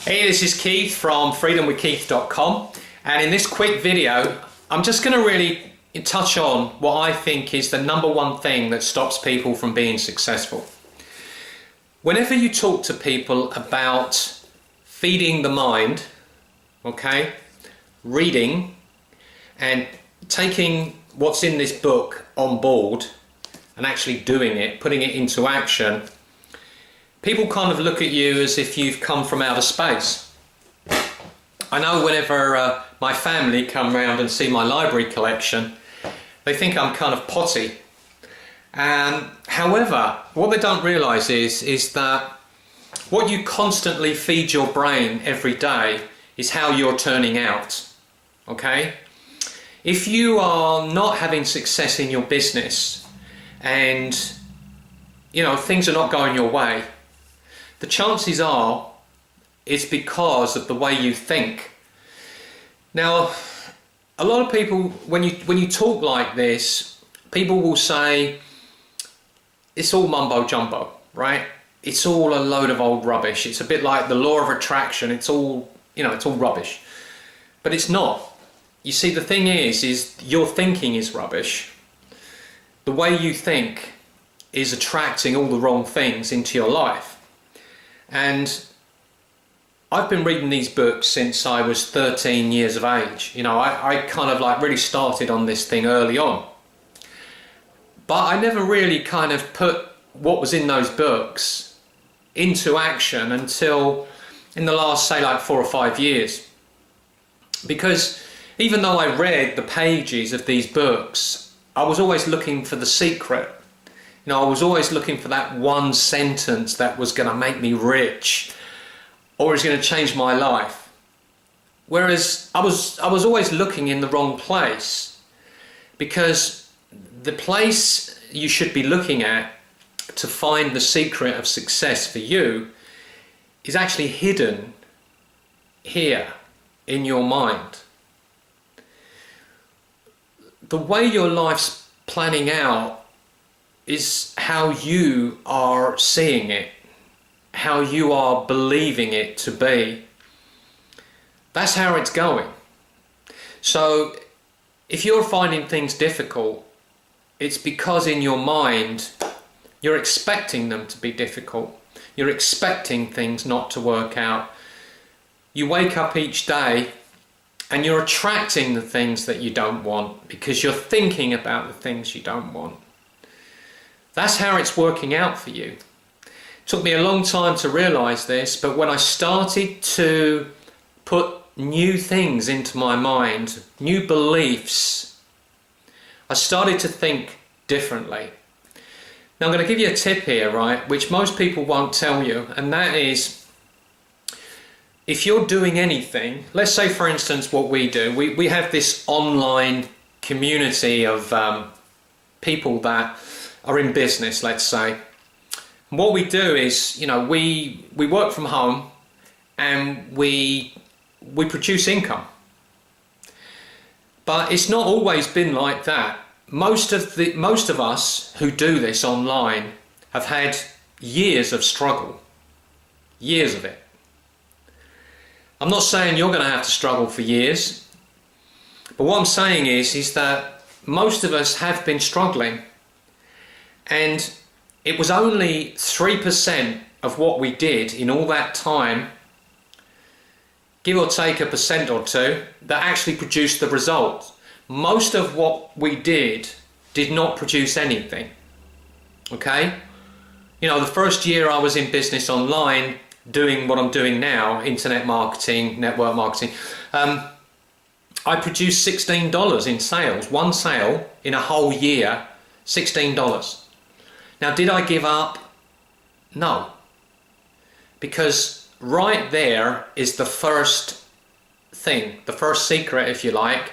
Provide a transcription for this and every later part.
Hey, this is Keith from freedomwithkeith.com, and in this quick video I'm just going to really touch on what I think is the #1 thing that stops people from being successful. Whenever you talk to people about feeding the mind, okay, reading and taking what's in this book on board and actually doing it, putting it into action, people kind of look at you as if you've come from outer space. I know whenever my family come round and see my library collection, they think I'm kind of potty. However, what they don't realise is that what you constantly feed your brain every day is how you're turning out, okay? If you are not having success in your business and, you know, things are not going your way, the chances are it's because of the way you think. Now, a lot of people, when you talk like this, people will say it's all mumbo jumbo, right? It's all a load of old rubbish. It's a bit like the law of attraction. It's all, you know, it's all rubbish. But it's not. You see, the thing is your thinking is rubbish. The way you think is attracting all the wrong things into your life. And I've been reading these books since I was 13 years of age. You know, I kind of like really started on this thing early on. But I never really kind of put what was in those books into action until in the last, say, like 4 or 5 years. Because even though I read the pages of these books, I was always looking for the secret. You know, I was always looking for that one sentence that was going to make me rich or is going to change my life. Whereas I was always looking in the wrong place, because the place you should be looking at to find the secret of success for you is actually hidden here in your mind. The way your life's planning out is how you are seeing it, how you are believing it to be. That's how it's going. So if you're finding things difficult, it's because in your mind you're expecting them to be difficult. You're expecting things not to work out. You wake up each day and you're attracting the things that you don't want because you're thinking about the things you don't want. That's how it's working out for you. It took me a long time to realise this, but when I started to put new things into my mind, new beliefs, I started to think differently. Now I'm going to give you a tip here, right, which most people won't tell you, and that is, if you're doing anything, let's say for instance what we do, we have this online community of people that are in business, let's say. And what we do is, you know, we work from home and we produce income. But it's not always been like that. Most of us who do this online have had years of struggle, years of it. I'm not saying you're going to have to struggle for years, but what I'm saying is that most of us have been struggling. And it was only 3% of what we did in all that time, give or take a percent or two, that actually produced the result. Most of what we did not produce anything, okay? You know, the first year I was in business online, doing what I'm doing now, internet marketing, network marketing, I produced $16 in sales, one sale in a whole year, $16. Now, did I give up? No. Because right there is the first thing, the first secret, if you like.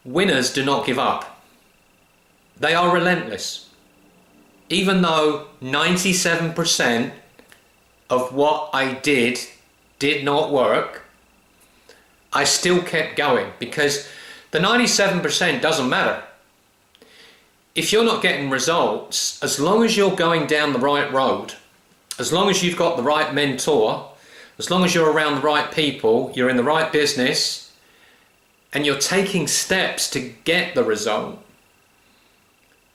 Winners do not give up. They are relentless. Even though 97% of what I did not work, I still kept going, because the 97% doesn't matter. If you're not getting results, as long as you're going down the right road, as long as you've got the right mentor, as long as you're around the right people, you're in the right business, and you're taking steps to get the result,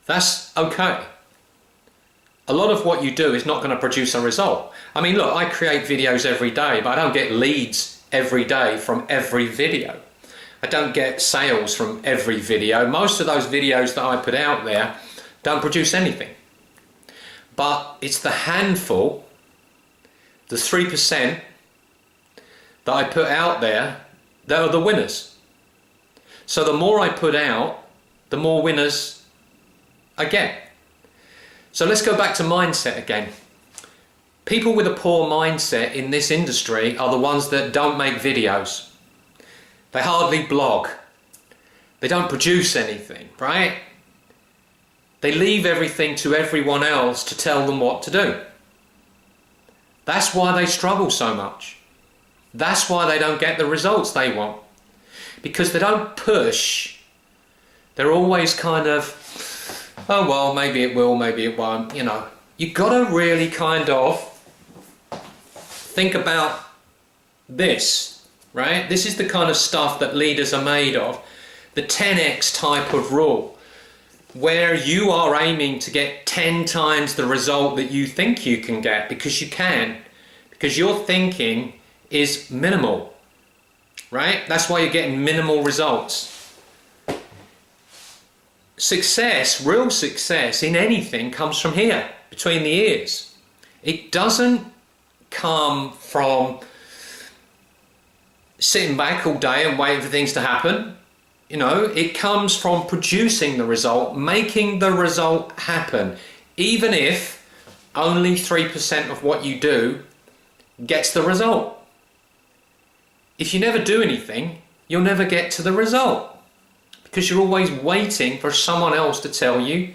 that's okay. A lot of what you do is not going to produce a result. I mean, look, I create videos every day, but I don't get leads every day from every video. I don't get sales from every video. Most of those videos that I put out there don't produce anything. But it's the handful, the 3% that I put out there that are the winners. So the more I put out, the more winners I get. So let's go back to mindset again. People with a poor mindset in this industry are the ones that don't make videos. They hardly blog. They don't produce anything, right? They leave everything to everyone else to tell them what to do. That's why they struggle so much. That's why they don't get the results they want. Because they don't push. They're always kind of, oh well, maybe it will, maybe it won't, you know. You've got to really kind of think about this, right? This is the kind of stuff that leaders are made of. The 10x type of rule, where you are aiming to get 10 times the result that you think you can get, because you can, because your thinking is minimal, right? That's why you're getting minimal results. Success, real success in anything comes from here, between the ears. It doesn't come from sitting back all day and waiting for things to happen. You know, it comes from producing the result, making the result happen, even if only 3% of what you do gets the result. If you never do anything, you'll never get to the result, because you're always waiting for someone else to tell you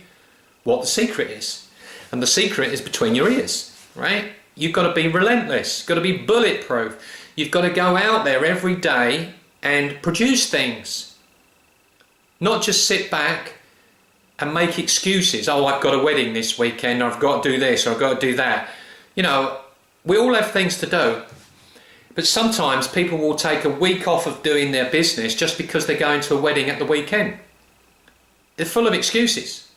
what the secret is. And the secret is between your ears, right? You've got to be relentless, you've got to be bulletproof. You've got to go out there every day and produce things. Not just sit back and make excuses. Oh, I've got a wedding this weekend, or I've got to do this, or I've got to do that. You know, we all have things to do. But sometimes people will take a week off of doing their business just because they're going to a wedding at the weekend. They're full of excuses.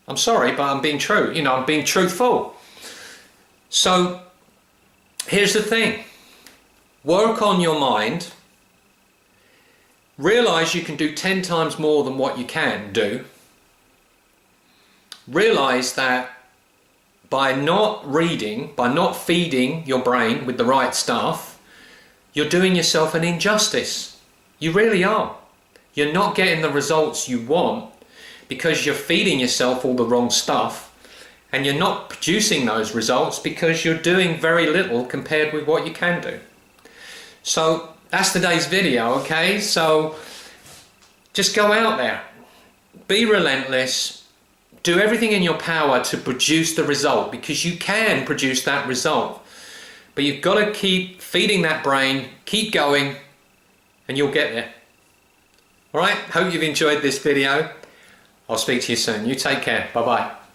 I'm sorry, but I'm being true. You know, I'm being truthful. So, here's the thing. Work on your mind. Realize you can do 10 times more than what you can do. Realize that by not reading, by not feeding your brain with the right stuff, you're doing yourself an injustice. You really are. You're not getting the results you want because you're feeding yourself all the wrong stuff, and you're not producing those results because you're doing very little compared with what you can do. So that's today's video, okay? So just go out there, be relentless, do everything in your power to produce the result, because you can produce that result. But you've got to keep feeding that brain, keep going, and you'll get there. All right, hope you've enjoyed this video. I'll speak to you soon. You take care. Bye-bye.